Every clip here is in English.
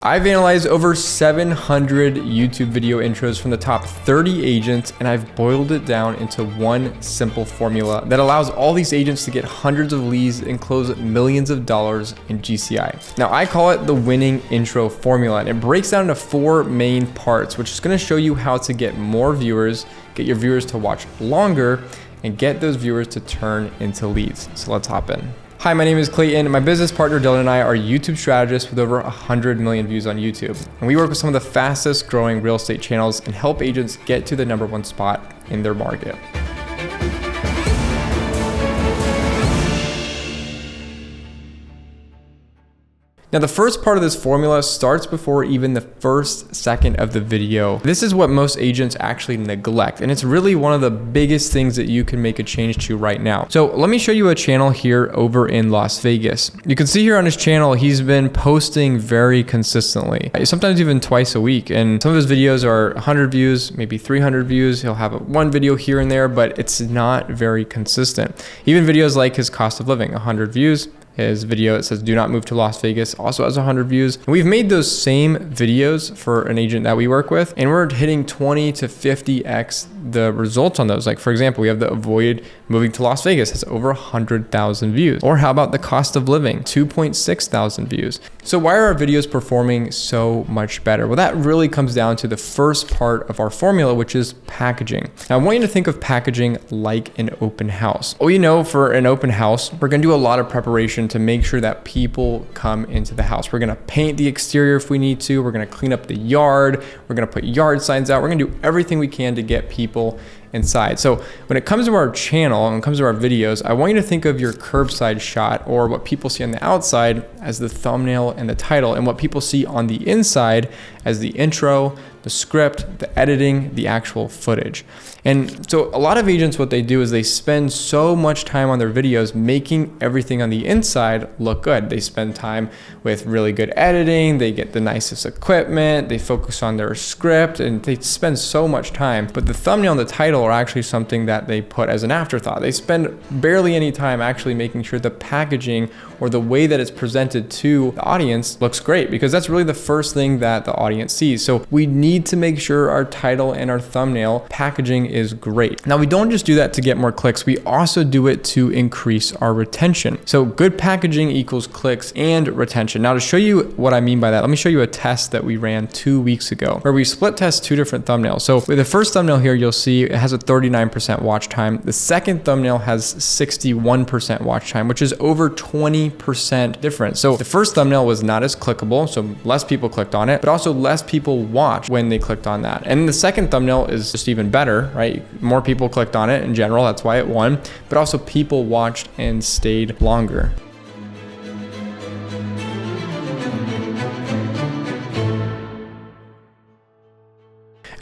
I've analyzed over 700 YouTube video intros from the top 30 agents, and I've boiled it down into one simple formula that allows all these agents to get hundreds of leads and close millions of dollars in GCI. Now, I call it the winning intro formula, and it breaks down into four main parts, which is going to show you how to get more viewers, get your viewers to watch longer, and get those viewers to turn into leads. So let's hop in. Hi, my name is Clayton. My business partner Dylan and I are YouTube strategists with over 100 million views on YouTube. And we work with some of the fastest growing real estate channels and help agents get to the #1 spot in their market. Now, the first part of this formula starts before even the first second of the video. This is what most agents actually neglect, and it's really one of the biggest things that you can make a change to right now. So let me show you a channel here over in Las Vegas. You can see here on his channel, he's been posting very consistently, sometimes even twice a week. And some of his videos are 100 views, maybe 300 views. He'll have one video here and there, but it's not very consistent. Even videos like his cost of living, 100 views. His video, it says, do not move to Las Vegas, also has 100 views. And we've made those same videos for an agent that we work with, and we're hitting 20 to 50x the results on those. Like, for example, we have the avoid moving to Las Vegas, has over 100,000 views. Or how about the cost of living, 2.6 thousand views. So why are our videos performing so much better? Well, that really comes down to the first part of our formula, which is packaging. Now, I want you to think of packaging like an open house. Well, you know, for an open house, we're gonna do a lot of preparation to make sure that people come into the house. We're gonna paint the exterior if we need to. We're gonna clean up the yard. We're gonna put yard signs out. We're gonna do everything we can to get people inside. So when it comes to our channel and when it comes to our videos, I want you to think of your curbside shot, or what people see on the outside, as the thumbnail and the title, and what people see on the inside as the intro, the script, the editing, the actual footage. And so a lot of agents, what they do is they spend so much time on their videos making everything on the inside look good. They spend time with really good editing, they get the nicest equipment, they focus on their script, and they spend so much time. But the thumbnail and the title are actually something that they put as an afterthought. They spend barely any time actually making sure the packaging or the way that it's presented to the audience looks great, because that's really the first thing that the audience sees. So we need to make sure our title and our thumbnail packaging is great. Now, we don't just do that to get more clicks, we also do it to increase our retention. So good packaging equals clicks and retention. Now, to show you what I mean by that, let me show you a test that we ran 2 weeks ago where we split test two different thumbnails. So with the first thumbnail here, you'll see it has a 39% watch time. The second thumbnail has 61% watch time, which is over 20% difference. So the first thumbnail was not as clickable, so less people clicked on it, but also less people watched when they clicked on that. And the second thumbnail is just even better, right? More people clicked on it in general, that's why it won, but also people watched and stayed longer.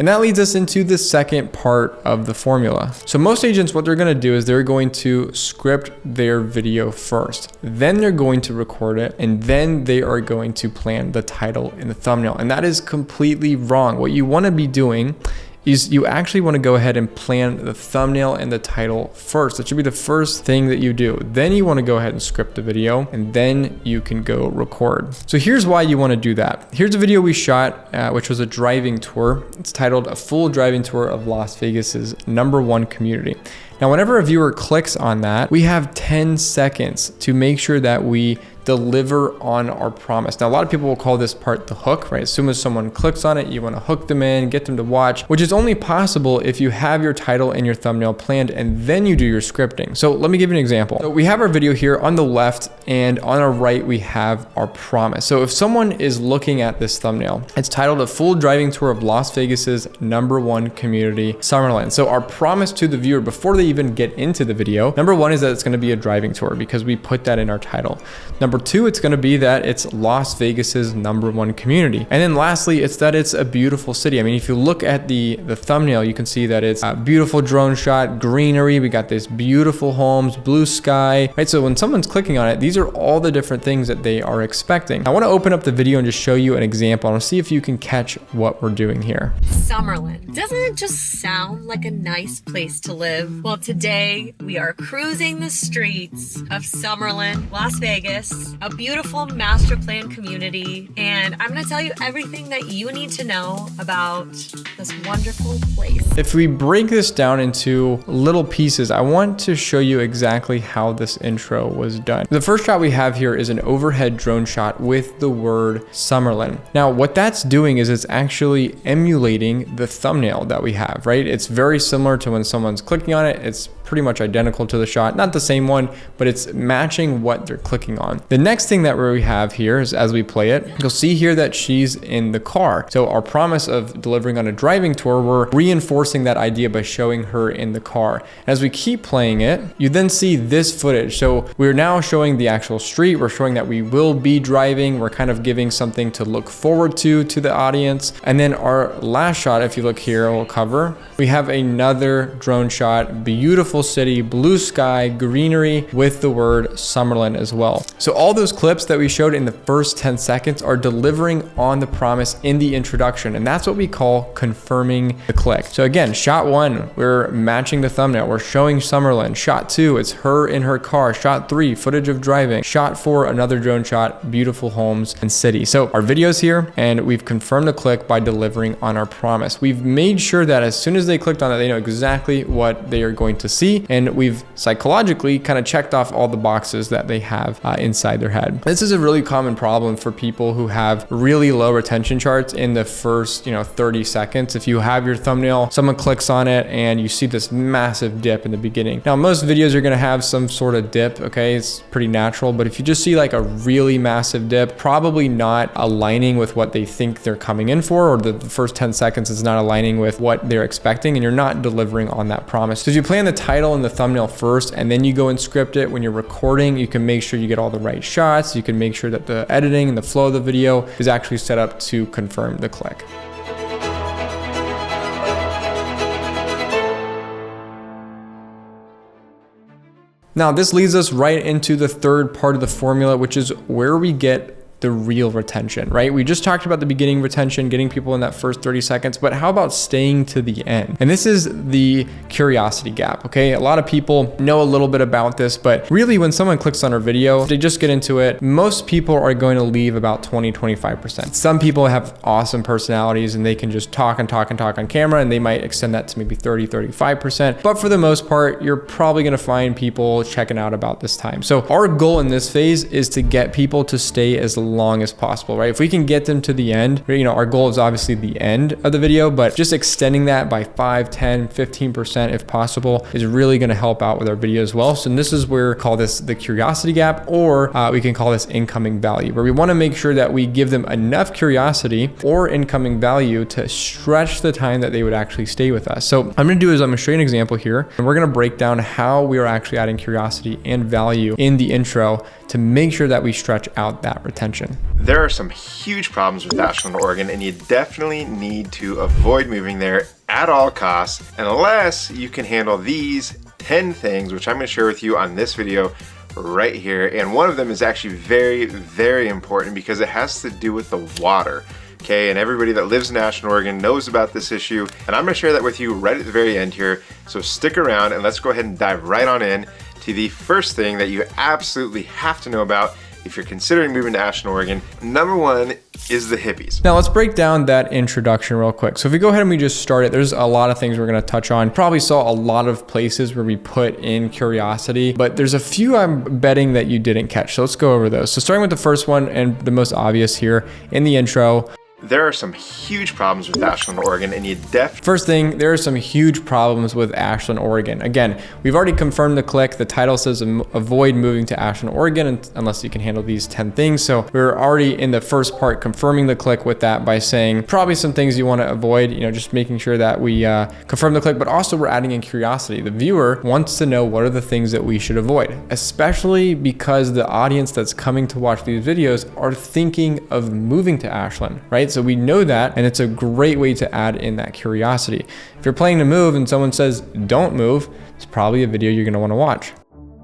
And that leads us into the second part of the formula. So most agents, what they're gonna do is they're going to script their video first, then they're going to record it, and then they are going to plan the title and the thumbnail. And that is completely wrong. What you wanna be doing is you actually want to go ahead and plan the thumbnail and the title first. That should be the first thing that you do. Then you want to go ahead and script the video, and then you can go record. So here's why you want to do that. Here's a video we shot, which was a driving tour. It's titled "A Full Driving Tour of Las Vegas's #1 Community." Now, whenever a viewer clicks on that, we have 10 seconds to make sure that we deliver on our promise. Now, a lot of people will call this part the hook, right? As soon as someone clicks on it, you want to hook them in, get them to watch, which is only possible if you have your title and your thumbnail planned and then you do your scripting. So let me give you an example. So we have our video here on the left, and on our right, we have our promise. So if someone is looking at this thumbnail, it's titled "A Full Driving Tour of Las Vegas's #1 Community, Summerlin." So our promise to the viewer before they even get into the video, number one is that it's going to be a driving tour, because we put that in our title. Number two, it's going to be that it's Las Vegas's #1 community. And then lastly, it's that it's a beautiful city. I mean, if you look at the thumbnail, you can see that it's a beautiful drone shot, greenery, we got this beautiful homes, blue sky, right? So when someone's clicking on it, these are all the different things that they are expecting. I want to open up the video and just show you an example and see if you can catch what we're doing here. Summerlin. Doesn't it just sound like a nice place to live? Well, today we are cruising the streets of Summerlin, Las Vegas, is a beautiful master plan community, and I'm gonna tell you everything that you need to know about this wonderful place. If we break this down into little pieces, I want to show you exactly how this intro was done. The first shot we have here is an overhead drone shot with the word Summerlin. Now, what that's doing is it's actually emulating the thumbnail that we have, right? It's very similar to when someone's clicking on it. It's pretty much identical to the shot, not the same one, but it's matching what they're clicking on. The next thing that we have here is, as we play it, you'll see here that she's in the car. So our promise of delivering on a driving tour, we're reinforcing that idea by showing her in the car. As we keep playing it, you then see this footage. So we're now showing the actual street. We're showing that we will be driving. We're kind of giving something to look forward to the audience. And then our last shot, if you look here, we'll cover, we have another drone shot, beautiful city, blue sky, greenery with the word Summerlin as well. So all those clips that we showed in the first 10 seconds are delivering on the promise in the introduction. And that's what we call confirming the click. So again, shot one, we're matching the thumbnail. We're showing Summerlin. Shot two, it's her in her car. Shot three, footage of driving. Shot four, another drone shot, beautiful homes and city. So our video's here and we've confirmed the click by delivering on our promise. We've made sure that as soon as they clicked on it, they know exactly what they are going to see. And we've psychologically kind of checked off all the boxes that they have inside their head. This is a really common problem for people who have really low retention charts in the first, 30 seconds. If you have your thumbnail, someone clicks on it and you see this massive dip in the beginning. Now, most videos are going to have some sort of dip. Okay. It's pretty natural, but if you just see like a really massive dip, probably not aligning with what they think they're coming in for, or the first 10 seconds is not aligning with what they're expecting, and you're not delivering on that promise. So if you plan the title and the thumbnail first, and then you go and script it, when you're recording, you can make sure you get all the right shots. You can make sure that the editing and the flow of the video is actually set up to confirm the click. Now, this leads us right into the third part of the formula, which is where we get the real retention, right? We just talked about the beginning retention, getting people in that first 30 seconds, but how about staying to the end? And this is the curiosity gap, okay? A lot of people know a little bit about this, but really when someone clicks on our video, they just get into it. Most people are going to leave about 20-25%. Some people have awesome personalities and they can just talk and talk and talk on camera, and they might extend that to maybe 30-35%. But for the most part, you're probably gonna find people checking out about this time. So our goal in this phase is to get people to stay as long as possible, right? If we can get them to the end, our goal is obviously the end of the video, but just extending that by 5, 10, 15% if possible is really going to help out with our video as well. So this is where we call this the curiosity gap, or we can call this incoming value, where we want to make sure that we give them enough curiosity or incoming value to stretch the time that they would actually stay with us. So I'm going to do is I'm going to show you an example here, and we're going to break down how we are actually adding curiosity and value in the intro to make sure that we stretch out that retention. There are some huge problems with Ashland, Oregon, and you definitely need to avoid moving there at all costs unless you can handle these 10 things, which I'm going to share with you on this video right here. And one of them is actually very, very important because it has to do with the water. Okay, and everybody that lives in Ashland, Oregon knows about this issue, and I'm going to share that with you right at the very end here. So stick around and let's go ahead and dive right on in to the first thing that you absolutely have to know about if you're considering moving to Ashland, Oregon. Number one is the hippies. Now let's break down that introduction real quick. So if we go ahead and we just start it, there's a lot of things we're going to touch on. Probably saw a lot of places where we put in curiosity, but there's a few I'm betting that you didn't catch. So let's go over those. So starting with the first one and the most obvious here in the intro, there are some huge problems with Ashland, Oregon, and you definitely... First thing, there are some huge problems with Ashland, Oregon. Again, we've already confirmed the click. The title says avoid moving to Ashland, Oregon unless you can handle these 10 things. So we're already in the first part confirming the click with that by saying probably some things you want to avoid, just making sure that we confirm the click, but also we're adding in curiosity. The viewer wants to know what are the things that we should avoid, especially because the audience that's coming to watch these videos are thinking of moving to Ashland, right? So we know that, and it's a great way to add in that curiosity. If you're planning to move and someone says, don't move, it's probably a video you're gonna wanna watch.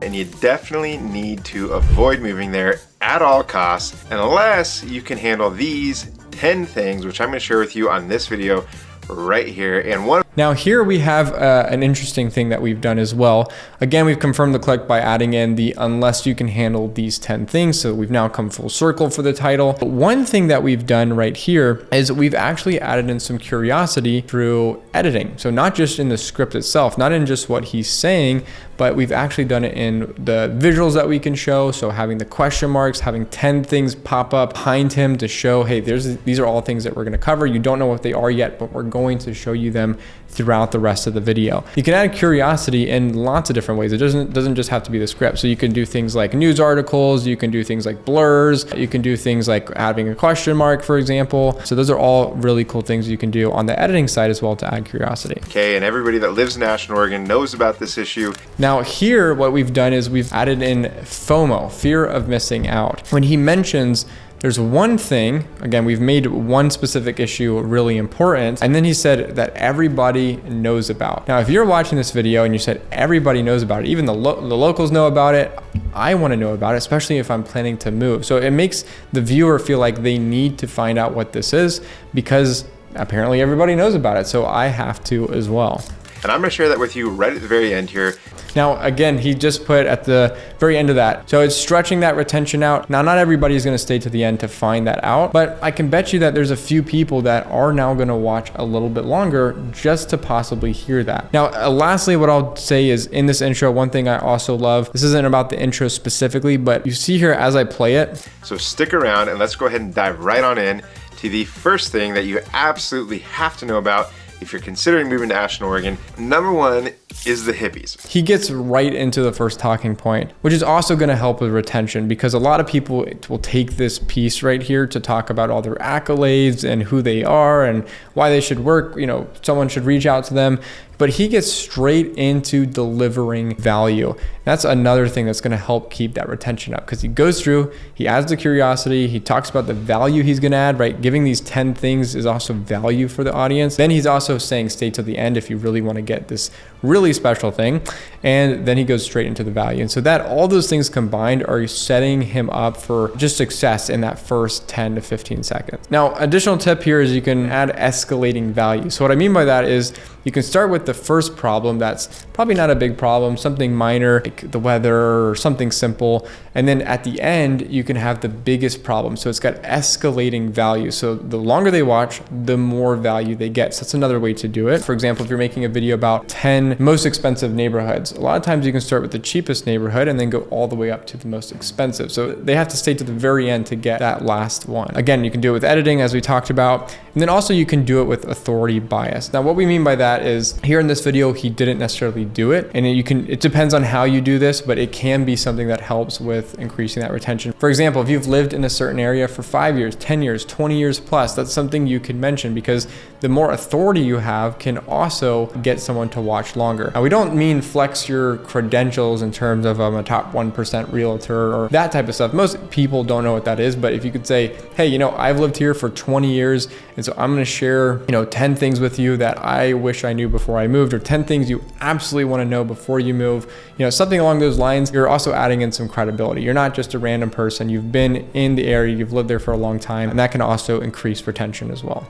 And you definitely need to avoid moving there at all costs unless you can handle these 10 things, which I'm gonna share with you on this video right here. And one Now here we have an interesting thing that we've done as well. Again, we've confirmed the click by adding in the unless you can handle these 10 things. So we've now come full circle for the title. But one thing that we've done right here is we've actually added in some curiosity through editing. So not just in the script itself, not in just what he's saying, but we've actually done it in the visuals that we can show. So having the question marks, having 10 things pop up behind him to show, hey, these are all things that we're gonna cover. You don't know what they are yet, but we're going to show you them throughout the rest of the video. You can add curiosity in lots of different ways. It doesn't just have to be the script. So you can do things like news articles, you can do things like blurs, you can do things like having a question mark, for example. So those are all really cool things you can do on the editing side as well to add curiosity. Okay, and everybody that lives in Ashland, Oregon knows about this issue. Now here, what we've done is we've added in FOMO, fear of missing out. When he mentions there's one thing, again, we've made one specific issue really important, and then he said that everybody knows about. Now, if you're watching this video and you said everybody knows about it, even the locals know about it, I want to know about it, especially if I'm planning to move. So it makes the viewer feel like they need to find out what this is because apparently everybody knows about it. So I have to as well. And I'm gonna share that with you right at the very end here. Now, again, he just put at the very end of that. So it's stretching that retention out. Now, not everybody is gonna stay to the end to find that out, but I can bet you that there's a few people that are now gonna watch a little bit longer just to possibly hear that. Now, lastly, what I'll say is in this intro, one thing I also love, this isn't about the intro specifically, but you see here as I play it. So stick around and let's go ahead and dive right on in to the first thing that you absolutely have to know about if you're considering moving to Ashland, Oregon. Number one is the hippies. He gets right into the first talking point, which is also going to help with retention because a lot of people will take this piece right here to talk about all their accolades and who they are and why they should work. You know, someone should reach out to them. But he gets straight into delivering value. That's another thing that's going to help keep that retention up because he goes through, he adds the curiosity, he talks about the value he's going to add, right? Giving these 10 things is also value for the audience. Then he's also saying stay to the end if you really want to get this really special thing. And then he goes straight into the value. And so that all those things combined are setting him up for just success in that first 10 to 15 seconds. Now, additional tip here is you can add escalating value. So what I mean by that is you can start with the first problem that's probably not a big problem, something minor like the weather or something simple. And then at the end, you can have the biggest problem. So it's got escalating value. So the longer they watch, the more value they get. So that's another way to do it. For example, if you're making a video about 10 most expensive neighborhoods, a lot of times you can start with the cheapest neighborhood and then go all the way up to the most expensive. So they have to stay to the very end to get that last one. Again, you can do it with editing as we talked about. And then also you can do it with authority bias. Now, what we mean by that is here in this video, he didn't necessarily do it. And it depends on how you do this, but it can be something that helps with increasing that retention. For example, if you've lived in a certain area for 5 years, 10 years, 20 years plus, that's something you can mention because the more authority you have can also get someone to watch longer. Now, we don't mean flex your credentials in terms of I'm a top 1% realtor or that type of stuff. Most people don't know what that is, but if you could say, hey, you know, I've lived here for 20 years, and so I'm gonna share, 10 things with you that I wish I knew before I moved, or 10 things you absolutely wanna know before you move, something along those lines. You're also adding in some credibility. You're not just a random person. You've been in the area, you've lived there for a long time, and that can also increase retention as well.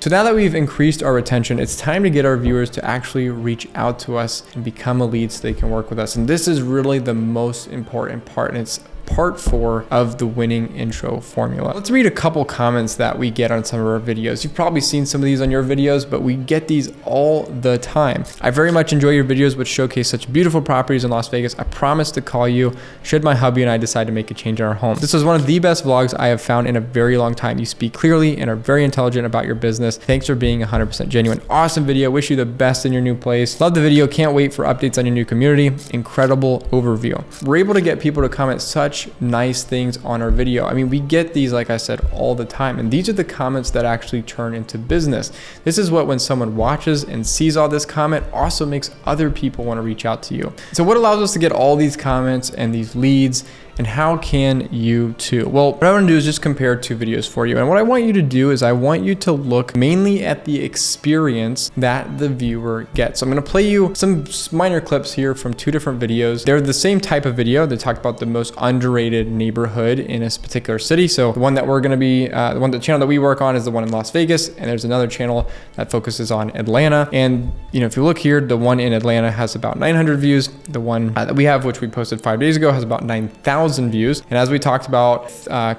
So now that we've increased our retention, it's time to get our viewers to actually reach out to us and become a lead so they can work with us. And this is really the most important part, and it's part 4 of the winning intro formula. Let's read a couple comments that we get on some of our videos. You've probably seen some of these on your videos, but we get these all the time. I very much enjoy your videos which showcase such beautiful properties in Las Vegas. I promise to call you should my hubby and I decide to make a change in our home. This was one of the best vlogs I have found in a very long time. You speak clearly and are very intelligent about your business. Thanks for being 100% genuine. Awesome video. Wish you the best in your new place. Love the video. Can't wait for updates on your new community. Incredible overview. We're able to get people to comment such nice things on our video. I mean, we get these, like I said, all the time. And these are the comments that actually turn into business. This is what, when someone watches and sees all this comment, also makes other people want to reach out to you. So what allows us to get all these comments and these leads And how can you too? Well, what I want to do is just compare two videos for you. And what I want you to do is I want you to look mainly at the experience that the viewer gets. So I'm going to play you some minor clips here from two different videos. They're the same type of video. They talk about the most underrated neighborhood in a particular city. So the one that we're going to be, the channel that we work on is the one in Las Vegas. And there's another channel that focuses on Atlanta. And if you look here, the one in Atlanta has about 900 views. The one that we have, which we posted 5 days ago, has about 9,000 views. And as we talked about,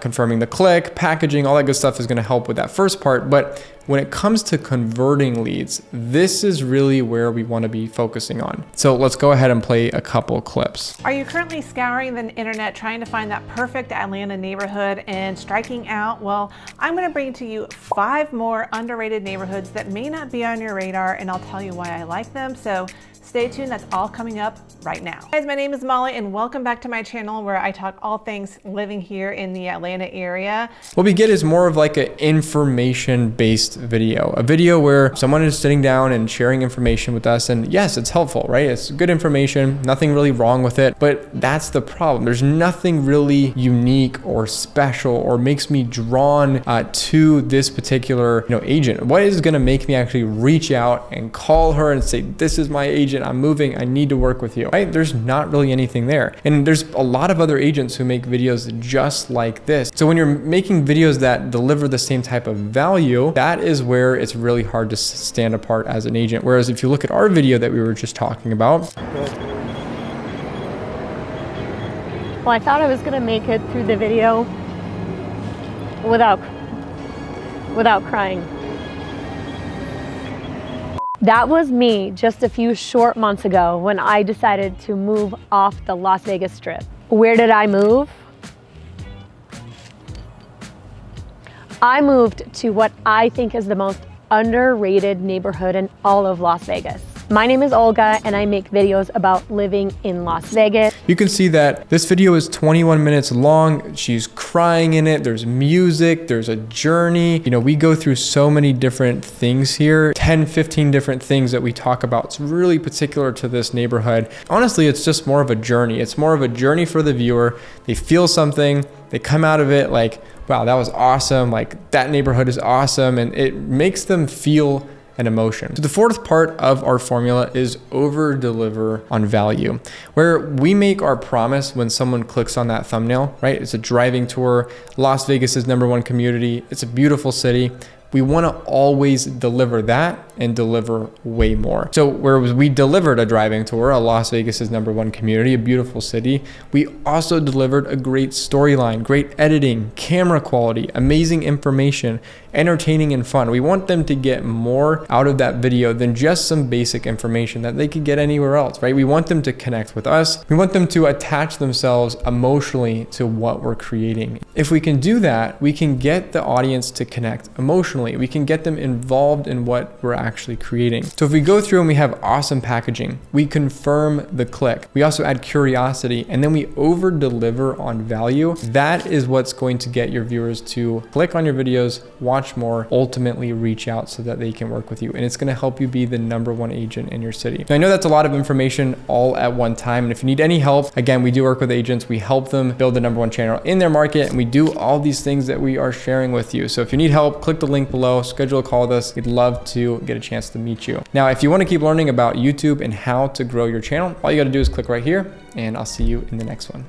confirming the click, packaging, all that good stuff is going to help with that first part. But when it comes to converting leads, this is really where we want to be focusing on. So let's go ahead and play a couple clips. Are you currently scouring the internet trying to find that perfect Atlanta neighborhood and striking out? Well, I'm going to bring to you 5 more underrated neighborhoods that may not be on your radar, and I'll tell you why I like them. So stay tuned, that's all coming up right now. Guys, my name is Molly and welcome back to my channel where I talk all things living here in the Atlanta area. What we get is more of like an information-based video, a video where someone is sitting down and sharing information with us. And yes, it's helpful, right? It's good information, nothing really wrong with it, but that's the problem. There's nothing really unique or special or makes me drawn to this particular agent. What is gonna make me actually reach out and call her and say, this is my agent, I'm moving, I need to work with you, right? There's not really anything there. And there's a lot of other agents who make videos just like this. So when you're making videos that deliver the same type of value, that is where it's really hard to stand apart as an agent. Whereas if you look at our video that we were just talking about. Well, I thought I was gonna make it through the video without crying. That was me just a few short months ago when I decided to move off the Las Vegas Strip. Where did I move? I moved to what I think is the most underrated neighborhood in all of Las Vegas. My name is Olga and I make videos about living in Las Vegas. You can see that this video is 21 minutes long. She's crying in it. There's music, there's a journey. We go through so many different things here, 10, 15 different things that we talk about. It's really particular to this neighborhood. Honestly, it's just more of a journey. It's more of a journey for the viewer. They feel something, they come out of it like, wow, that was awesome. Like that neighborhood is awesome. And it makes them feel an emotion. So the fourth part of our formula is over deliver on value, where we make our promise when someone clicks on that thumbnail, right? It's a driving tour. Las Vegas is #1 community. It's a beautiful city. We want to always deliver that and deliver way more. So whereas we delivered a driving tour, a Las Vegas is #1 community, a beautiful city, we also delivered a great storyline, great editing, camera quality, amazing information, entertaining and fun. We want them to get more out of that video than just some basic information that they could get anywhere else, right? We want them to connect with us. We want them to attach themselves emotionally to what we're creating. If we can do that, we can get the audience to connect emotionally. We can get them involved in what we're actually creating. So if we go through and we have awesome packaging, we confirm the click, we also add curiosity, and then we over deliver on value, that is what's going to get your viewers to click on your videos, watch more, ultimately reach out so that they can work with you. And it's going to help you be the #1 agent in your city. Now, I know that's a lot of information all at one time. And if you need any help, again, we do work with agents. We help them build the #1 channel in their market. And we do all these things that we are sharing with you. So if you need help, click the link below, schedule a call with us. We'd love to get a chance to meet you. Now, if you want to keep learning about YouTube and how to grow your channel, all you got to do is click right here, and I'll see you in the next one.